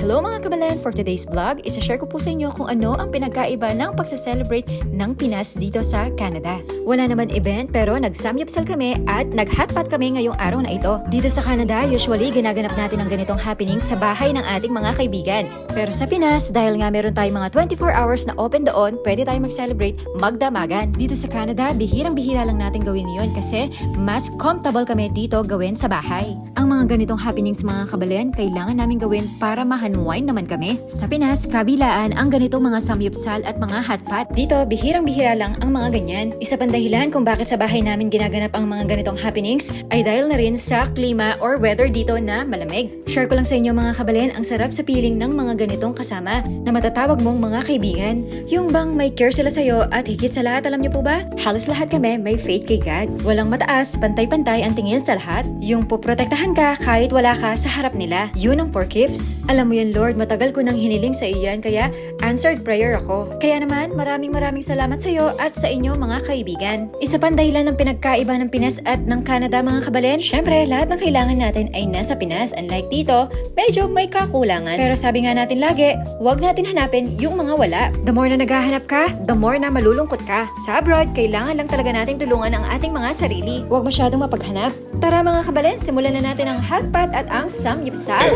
Hello mga kabalen! For today's vlog, isa-share ko po sa inyo kung ano ang pinagkaiba ng pagsa-celebrate ng Pinas dito sa Canada. Wala naman event pero nag-samyapsal kami at nag-hotpot kami ngayong araw na ito. Dito sa Canada, usually ginaganap natin ang ganitong happening sa bahay ng ating mga kaibigan. Pero sa Pinas, dahil nga meron tayong mga 24 hours na open doon, pwede tayong mag-celebrate magdamagan. Dito sa Canada, bihirang-bihira lang natin gawin yun kasi mas comfortable kami dito gawin sa bahay. Ang mga ganitong happenings mga kabalen, kailangan namin gawin para mahanwain naman kami. Sa Pinas, kabilaan ang ganitong mga samyupsal at mga hotpot. Dito, bihirang-bihira lang ang mga ganyan. Isa pang dahilan kung bakit sa bahay namin ginaganap ang mga ganitong happenings ay dahil na rin sa klima or weather dito na malamig. Share ko lang sa inyo mga kabalen, ang sarap sa piling ng mga ganitong kasama na matatawag mong mga kaibigan. Yung bang may care sila sa'yo at higit sa lahat, alam niyo po ba? Halos lahat kami may faith kay God. Walang mataas, pantay-pantay ang tingin sa lahat. Yung poprotektahan ka kahit wala ka sa harap nila. Yun ang 4 gifts. Alam mo yan Lord, matagal ko nang hiniling sa iyan kaya answered prayer ako. Kaya naman, maraming salamat sa iyo at sa inyo mga kaibigan. Isa pang dahilan ng pinagkaiba ng Pinas at ng Canada mga kabalen, syempre lahat ng kailangan natin ay nasa Pinas. Unlike dito, medyo may kakulangan. Pero sabi nga natin lagi, huwag natin hanapin yung mga wala. The more na naghahanap ka, the more na malulungkot ka. Sa abroad, kailangan lang talaga nating tulungan ang ating mga sarili. Huwag masyadong mapaghanap. Tara mga kabalen, simulan na natin ang hotpot at ang samyupsal.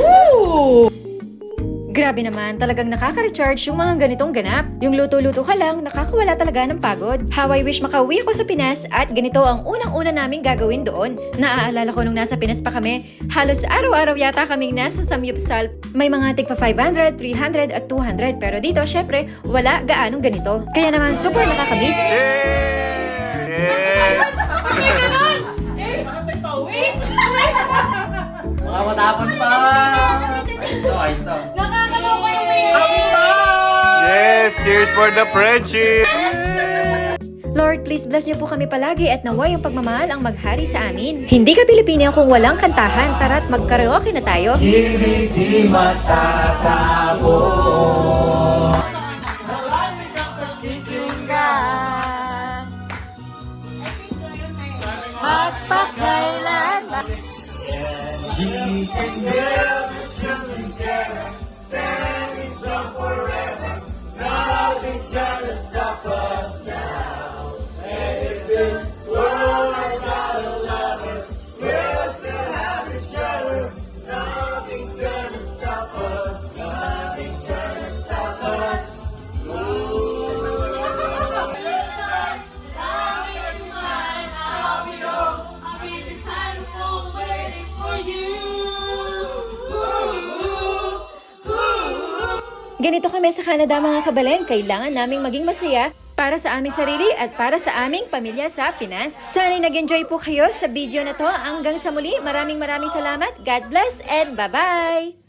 Grabe naman, talagang nakaka-recharge yung mga ganitong ganap. Yung luto-luto ka lang, nakakawala talaga ng pagod. How I wish makauwi ako sa Pinas at ganito ang unang-una naming gagawin doon. Naaalala ko nung nasa Pinas pa kami, halos araw-araw yata kaming nasa samyupsal. May mga tigpa 500, 300 at 200 pero dito syempre wala gaanong ganito. Kaya naman super nakakamiss. Mga matapon pa! Ayos to. Yes! Cheers for the friendship! Lord, please bless niyo po kami palagi at naway ang pagmamahal ang maghari sa amin. Hindi ka Pilipino kung walang kantahan. Tara't mag-karaoke na tayo. Hindi matatapos. Magpakailan ba? We can never come together, standing strong forever. Nothing's gonna stop us now. And if this world runs out of lovers, we'll still have each other. Nothing's gonna stop us. Nothing's gonna stop us. Ganito kami sa Canada mga kabalen, kailangan naming maging masaya para sa aming sarili at para sa aming pamilya sa Pinas. Sana'y nag-enjoy po kayo sa video na to. Hanggang sa muli, maraming salamat. God bless and bye-bye!